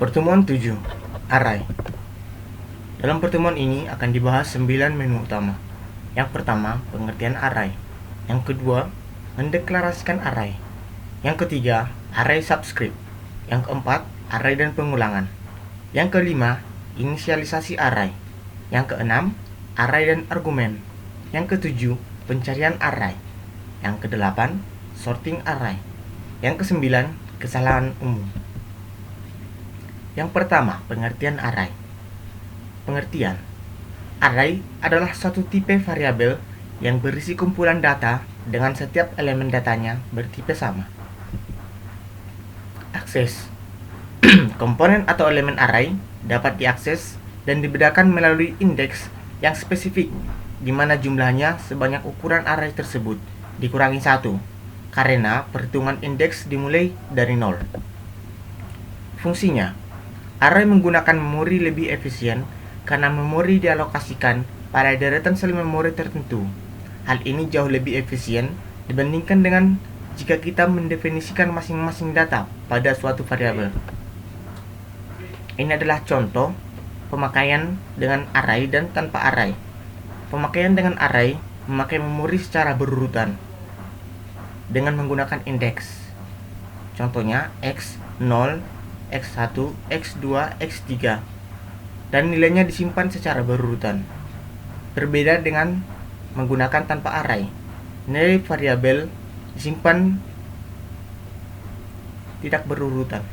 Pertemuan 7. Array. Dalam pertemuan ini akan dibahas 9 menu utama. Yang pertama, pengertian array. Yang kedua, mendeklarasikan array. Yang ketiga, array subscript. Yang keempat, array dan pengulangan. Yang kelima, inisialisasi array. Yang keenam, array dan argumen. Yang ketujuh, pencarian array. Yang kedelapan, sorting array. Yang kesembilan, kesalahan umum. Yang pertama, pengertian array. Pengertian. Array adalah suatu tipe variabel yang berisi kumpulan data dengan setiap elemen datanya bertipe sama. Akses. Komponen atau elemen array dapat diakses dan dibedakan melalui indeks yang spesifik, di mana jumlahnya sebanyak ukuran array tersebut dikurangi 1, karena perhitungan indeks dimulai dari 0. Fungsinya, array menggunakan memori lebih efisien karena memori dialokasikan pada deretan sel memori tertentu. Hal ini jauh lebih efisien dibandingkan dengan jika kita mendefinisikan masing-masing data pada suatu variabel. Ini adalah contoh pemakaian dengan array dan tanpa array. Pemakaian dengan array memakai memori secara berurutan dengan menggunakan indeks. Contohnya x0, x1, x2, x3, dan nilainya disimpan secara berurutan. Berbeda dengan menggunakan tanpa array, nilai variabel disimpan tidak berurutan.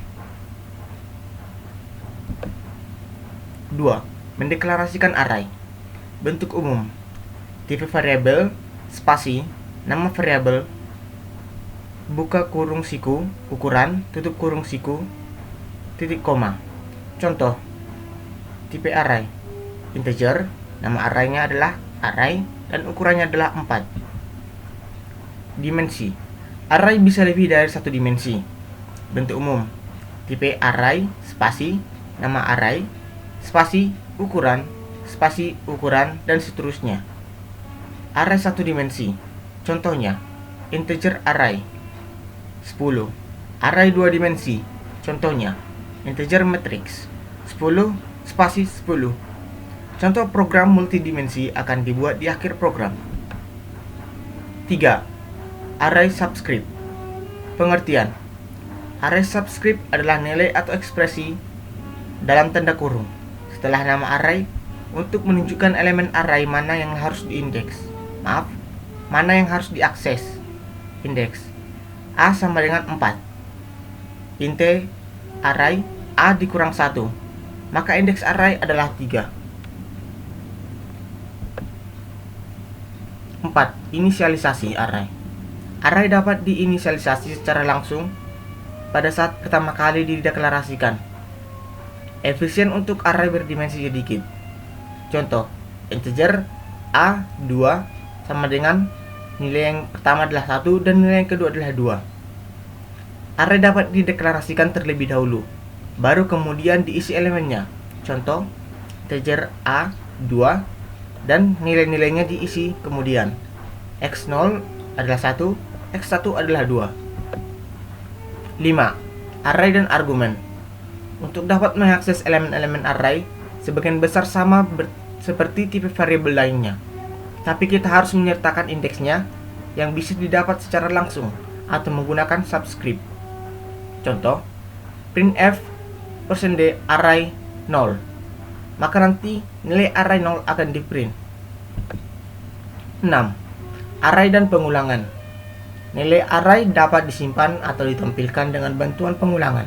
2. Mendeklarasikan array. Bentuk umum, tipe variabel, spasi, nama variabel, buka kurung siku, ukuran, tutup kurung siku, titik koma. Contoh, tipe array, integer, nama arraynya adalah array, dan ukurannya adalah 4. Dimensi, array bisa lebih dari satu dimensi. Bentuk umum, tipe array, spasi, nama array, spasi, ukuran, dan seterusnya. Array satu dimensi, contohnya, integer array, 10. Array 2 dimensi, contohnya, integer matrix, 10, spasi 10. Contoh program multidimensi akan dibuat di akhir program. 3. Array subscript. Pengertian. Array subscript adalah nilai atau ekspresi dalam tanda kurung setelah nama array untuk menunjukkan elemen array mana yang harus mana yang harus diakses. Indeks A sama dengan 4. Int array A dikurang 1, maka indeks array adalah 3. 4. Inisialisasi array. Array dapat diinisialisasi secara langsung pada saat pertama kali dideklarasikan. Efisien untuk array berdimensi sedikit. Contoh, integer A2 sama dengan nilai yang pertama adalah 1 dan nilai yang kedua adalah 2. Array dapat dideklarasikan terlebih dahulu, baru kemudian diisi elemennya. Contoh, integer A2 dan nilai-nilainya diisi kemudian. X0 adalah 1, X1 adalah 2. 5. Array dan argumen. Untuk dapat mengakses elemen-elemen array, sebagian besar sama seperti tipe variabel lainnya. Tapi kita harus menyertakan indeksnya yang bisa didapat secara langsung atau menggunakan subscript. Contoh, printf %d array 0. Maka nanti nilai array 0 akan di-print. 6. Array dan pengulangan. Nilai array dapat disimpan atau ditampilkan dengan bantuan pengulangan.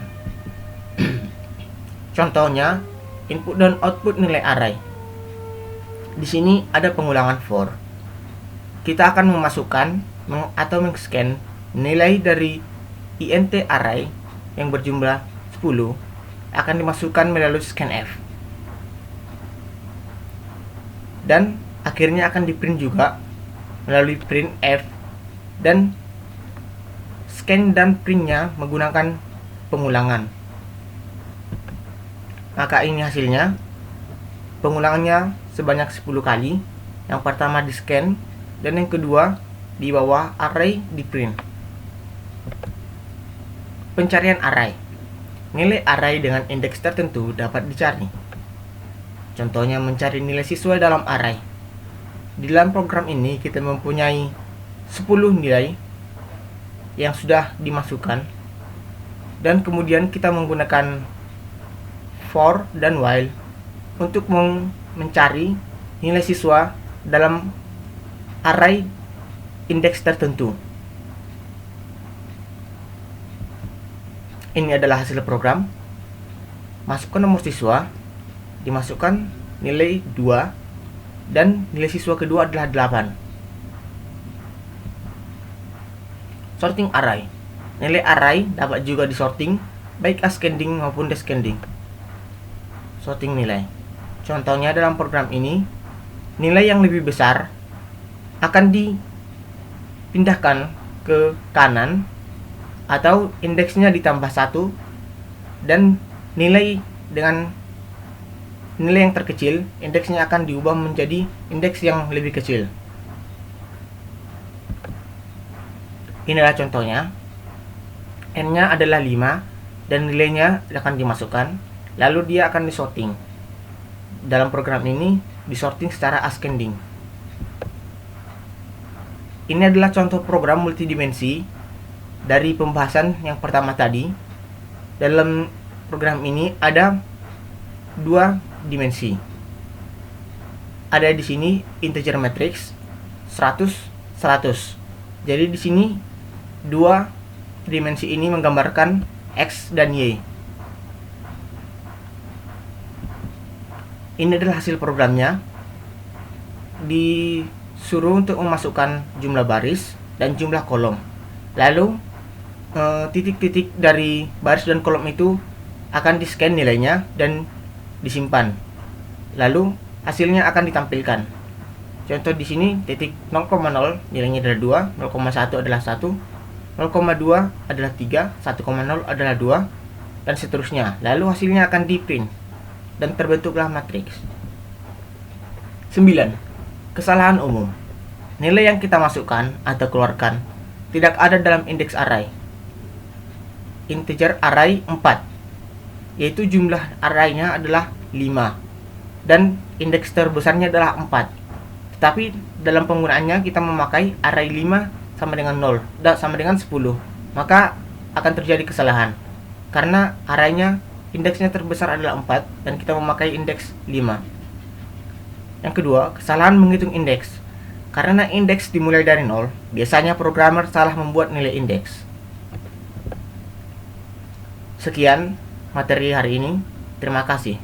Contohnya, input dan output nilai array. Di sini ada pengulangan for. Kita akan memasukkan atau men-scan nilai dari int array yang berjumlah 10 akan dimasukkan melalui scanf. Dan akhirnya akan di-print juga melalui printf, dan scan dan printnya menggunakan pengulangan. Maka ini hasilnya. Pengulangannya sebanyak 10 kali. Yang pertama di scan dan yang kedua di bawah array di print. Pencarian array. Nilai array dengan indeks tertentu dapat dicari. Contohnya mencari nilai siswa dalam array. Di dalam program ini kita mempunyai 10 nilai yang sudah dimasukkan, dan kemudian kita menggunakan for dan while untuk mencari nilai siswa dalam array indeks tertentu. Ini adalah hasil program. Masukkan nomor siswa, dimasukkan nilai 2, dan nilai siswa kedua adalah 8. Sorting array. Nilai array dapat juga disorting baik ascending maupun descending. Sorting nilai. Contohnya dalam program ini, nilai yang lebih besar akan dipindahkan ke kanan atau indeksnya ditambah 1, dan nilai dengan nilai yang terkecil, indeksnya akan diubah menjadi indeks yang lebih kecil. Inilah contohnya. N-nya adalah 5 dan nilainya akan dimasukkan, lalu dia akan disorting. Dalam program ini disorting secara ascending. Ini adalah contoh program multidimensi dari pembahasan yang pertama tadi. Dalam program ini ada 2 dimensi. Ada di sini integer matrix 100 100. Jadi di sini 2 dimensi ini menggambarkan X dan Y. Ini adalah hasil programnya. Disuruh untuk memasukkan jumlah baris dan jumlah kolom. Lalu titik-titik dari baris dan kolom itu akan di-scan nilainya dan disimpan. Lalu hasilnya akan ditampilkan. Contoh di sini titik 0,0 nilainya adalah 2, 0,1 adalah 1, 0,2 adalah 3, 1,0 adalah 2, dan seterusnya. Lalu hasilnya akan di-print dan terbentuklah matriks. 9. Kesalahan umum. Nilai yang kita masukkan atau keluarkan tidak ada dalam indeks array. Integer array 4, yaitu jumlah arraynya adalah 5 dan indeks terbesarnya adalah 4. Tetapi dalam penggunaannya kita memakai array 5 sama dengan 0 dan sama dengan 10. Maka akan terjadi kesalahan karena arraynya indeksnya terbesar adalah 4 dan kita memakai indeks 5. Yang kedua, kesalahan menghitung indeks. Karena indeks dimulai dari 0, biasanya programmer salah membuat nilai indeks. Sekian materi hari ini. Terima kasih.